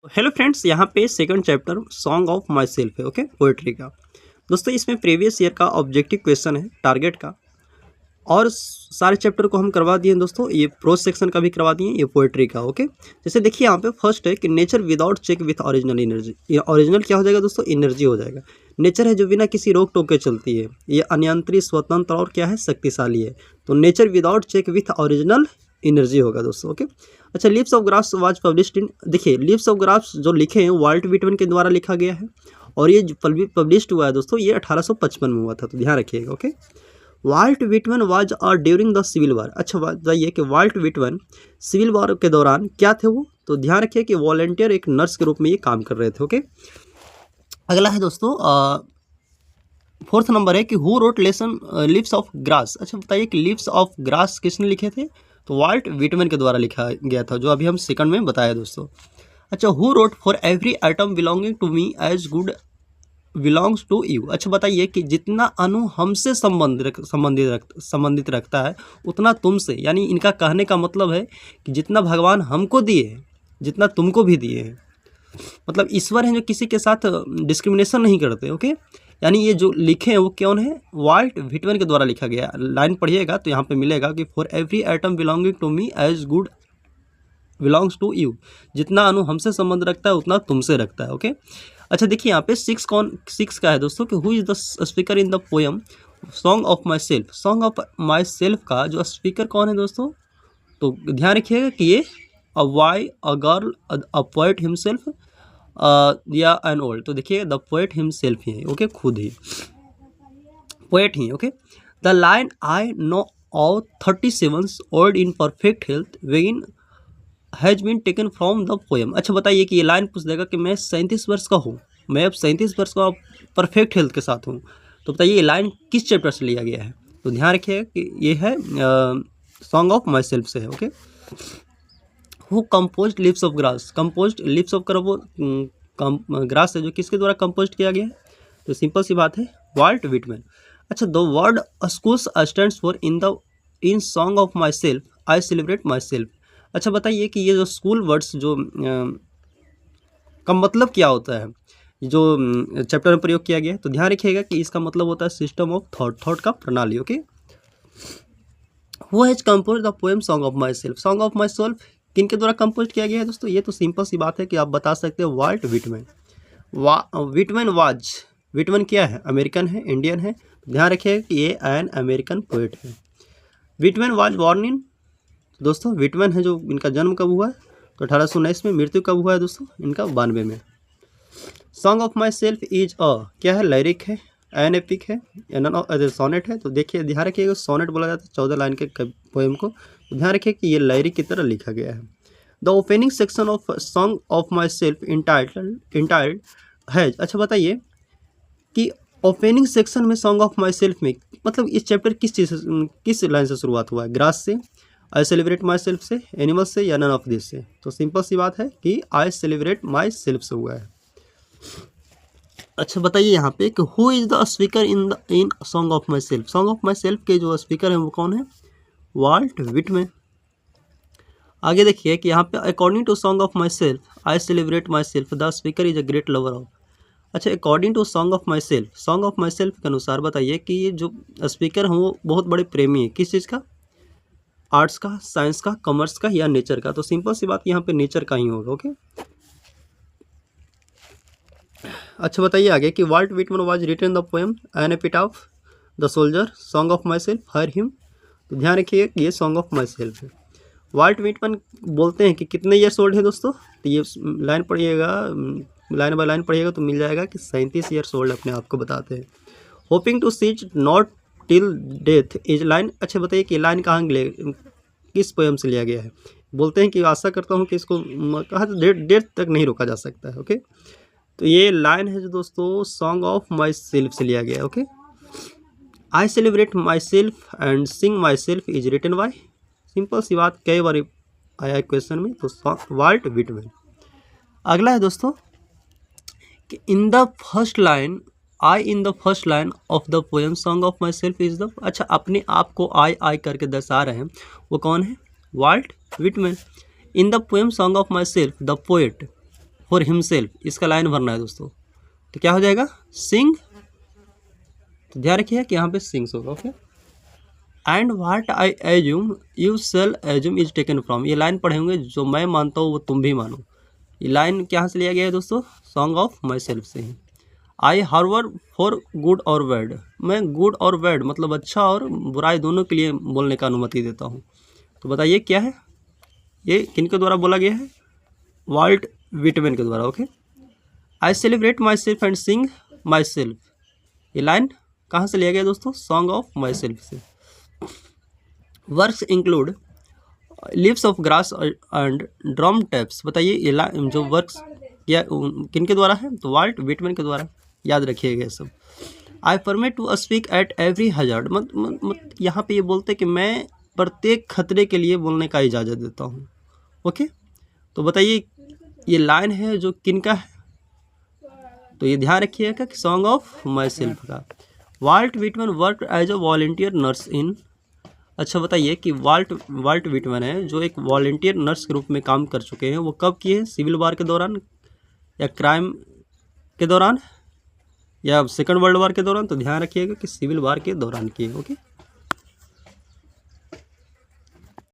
Hello friends, यहाँ पे second chapter song of my self है। ओके, पोएट्री का। दोस्तों इसमें प्रीवियस ईयर का ऑब्जेक्टिव क्वेश्चन है टारगेट का, और सारे चैप्टर को हम करवा दिए हैं दोस्तों। ये प्रोज सेक्शन का भी करवा दिए, ये पोएट्री का। ओके, जैसे देखिए यहाँ पे फर्स्ट है कि nature without check with original energy. ये ओरिजिनल क्या हो जाएगा दोस्तों? एनर्जी हो जाएगा। नेचर है जो बिना किसी रोक टोक के चलती है, ये अनियंत्रित, स्वतंत्र और क्या है, शक्तिशाली है। तो nature without check with original energy होगा दोस्तों। ओके, अच्छा, leaves of grass was published in, देखिए लीव्स ऑफ ग्रास जो लिखे हैं वाल्ट व्हिटमैन के द्वारा लिखा गया है, और ये जो पब्लिश्ड हुआ है दोस्तों ये 1855 में हुआ था, तो ध्यान रखिएगा। Okay, Walt Whitman was during the civil war. अच्छा बताइए कि वाल्ट व्हिटमैन सिविल वार के दौरान क्या थे वो? तो ध्यान रखिए कि वॉलंटियर, एक नर्स के रूप में ये काम कर रहे थे। ओके, अगला है दोस्तों फोर्थ नंबर है कि who wrote lesson leaves of grass. अच्छा बताइए कि लीव्स ऑफ ग्रास किसने लिखे थे? तो वाल्ट व्हिटमैन के द्वारा लिखा गया था, जो अभी हम सेकंड में बताया दोस्तों। अच्छा, who wrote for every atom belonging to me as good belongs to you. अच्छा बताइए कि जितना अणु हमसे संबंधित रखता है उतना तुमसे, यानी इनका कहने का मतलब है कि जितना भगवान हमको दिए हैं जितना तुमको भी दिए हैं, मतलब ईश्वर हैं जो किसी के साथ डिस्क्रिमिनेशन नहीं करते। ओके, यानी ये जो लिखे हैं वो कौन है? वाल्ट व्हिटमैन के द्वारा लिखा गया। लाइन पढ़िएगा तो यहाँ पे मिलेगा कि for every atom belonging to me as good belongs to you. जितना अणु हमसे संबंध रखता है उतना तुमसे रखता है। ओके, अच्छा देखिए यहाँ पे सिक्स का है दोस्तों कि who is the speaker in the poem song of my self. Song of my self का जो स्पीकर कौन है दोस्तों? तो ध्यान रखिएगा कि ये a why, a girl, a poet himself या एन ओल्ड। तो देखिए द पोएट हिमसेल्फ ही है। ओके, खुद ही पोएट ही। Okay, the line I know of 37 old in perfect health वेगिन has been taken from the poem. अच्छा बताइए कि ये लाइन पूछ देगा कि मैं 37 वर्ष का हूँ, मैं अब 37 वर्ष का परफेक्ट हेल्थ के साथ हूँ, तो बताइए ये लाइन किस चैप्टर से लिया गया है? तो ध्यान रखिएगा कि ये है सॉन्ग ऑफ माई सेल्फ से है। Okay, who composed leaves of grass. Composed leaves of grass है जो किसके द्वारा कंपोज्ड किया गया है? तो सिंपल सी बात है, वाल्ट व्हिटमैन। अच्छा, the word schools stands for in song of my self I celebrate my self. अच्छा बताइए कि ये जो स्कूल वर्ड्स जो का मतलब क्या होता है, जो चैप्टर में प्रयोग किया गया है? तो ध्यान रखिएगा कि इसका मतलब होता है सिस्टम ऑफ थॉट का प्रणाली। Okay, who has compose the poem song of my self. Song of my self किनके द्वारा कंपोज किया गया है दोस्तों? ये तो सिंपल सी बात है कि आप बता सकते हो वाल्ट व्हिटमैन। व्हिटमैन क्या है? अमेरिकन है, इंडियन है। ध्यान रखिएगा कि ये एन अमेरिकन पोएट है। व्हिटमैन वाज बॉर्न इन, दोस्तों व्हिटमैन है जो इनका जन्म कब हुआ है? तो 1819 में। मृत्यु कब हुआ है दोस्तों इनका? 92 में। Song of my self is क्या है? लिरिक है, एन एपिक है, सोनेट है। तो देखिए ध्यान रखिएगा, सोनेट बोला जाता है 14 लाइन के पोएम को। तो ध्यान रखिए कि ये लिरिक की तरह लिखा गया है। The opening section of song of my self entitled has. अच्छा बताइए कि ओपनिंग सेक्शन में सॉन्ग ऑफ माई सेल्फ में मतलब इस चैप्टर किस लाइन से शुरुआत हुआ है? ग्रास से, आई सेलिब्रेट माई सेल्फ से, एनिमल से, या नन ऑफ दिस से? तो सिंपल सी बात है कि आई सेलिब्रेट माई सेल्फ से हुआ है। अच्छा बताइए यहाँ पे कि who is the speaker in song of my self. Song of my self के जो स्पीकर हैं वो कौन है? Walt Whitman. आगे देखिए कि यहाँ पे according to song of my self I celebrate my self the speaker is a great lover of. अच्छा, according to song of my self, song of my self के अनुसार बताइए कि ये जो स्पीकर हैं वो बहुत बड़े प्रेमी है किस चीज़ का? आर्ट्स का, साइंस का, कॉमर्स का, या नेचर का? तो सिंपल सी बात यहाँ पे नेचर का ही होगा। ओके, अच्छा बताइए आगे कि Walt Whitman was written the poem an epitaph the soldier song of my self her him. तो ध्यान रखिए कि ये सॉन्ग ऑफ माई सेल्फ है। वाल्ट व्हिटमैन बोलते हैं कि कितने ईयर्स ओल्ड है दोस्तों? तो ये लाइन पढ़िएगा, लाइन बाय लाइन पढ़िएगा तो मिल जाएगा कि 37 ईयर्स ओल्ड अपने आप को बताते हैं। Hoping to cease not till death is line. अच्छा बताइए कि लाइन कहाँ किस पोएम से लिया गया है? बोलते हैं कि आशा करता हूँ कि इसको कहा तो डेथ तक नहीं रोका जा सकता है। ओके, तो ये लाइन है जो दोस्तों सॉन्ग ऑफ माई सेल्फ से लिया गया है। Okay, I celebrate myself and sing myself is written by, simple सी बात कई बार आया है क्वेश्चन में, तो वाल्ट व्हिटमैन। अगला है दोस्तों कि in the first line of the poem song of my self is the. अच्छा, अपने आप को आई करके दर्शा रहे हैं वो कौन है? Walt Whitman. In the poem song of my self the poet for himself, इसका लाइन भरना है दोस्तों। तो क्या हो जाएगा, सिंग, तो ध्यान रखिए कि यहाँ पे सिंग्स होगा। Okay, and what I assume you sell assume is taken from, ये लाइन पढ़े होंगे, जो मैं मानता हूँ वो तुम भी मानो। ये लाइन कहाँ से लिया गया है दोस्तों, सॉन्ग ऑफ माई सेल्फ से ही। आई हार्वर फॉर गुड और बैड, मैं गुड और बैड मतलब अच्छा और बुराई दोनों के लिए बोलने का अनुमति देता हूँ। तो बताइए क्या है, ये किन के द्वारा बोला गया है, वाल्ट विटमैन के द्वारा। Okay, I celebrate myself and sing my self, ये लाइन कहाँ से लिया गया दोस्तों, सॉन्ग ऑफ माई सेल्फ से। Works include leaves of grass and drum taps, बताइए ये जो वर्क्स या किन के द्वारा है, तो वाल्ट विटमैन के द्वारा, याद रखिएगा सब। I permit to speak at every hazard, मत यहाँ पे ये बोलते कि मैं प्रत्येक खतरे के लिए बोलने का इजाज़त देता हूँ। ओके, तो बताइए ये लाइन है जो किन का है, तो ये ध्यान रखिएगा कि सॉन्ग ऑफ माई सेल्फ का। Walt Whitman work as a volunteer nurse in, अच्छा बताइए कि वाल्ट विटमैन है जो एक वॉलंटियर नर्स के रूप में काम कर चुके हैं, वो कब किए हैं, सिविल वार के दौरान या क्राइम के दौरान या सेकंड वर्ल्ड वार के दौरान, तो ध्यान रखिएगा कि सिविल वार के दौरान किए। ओके।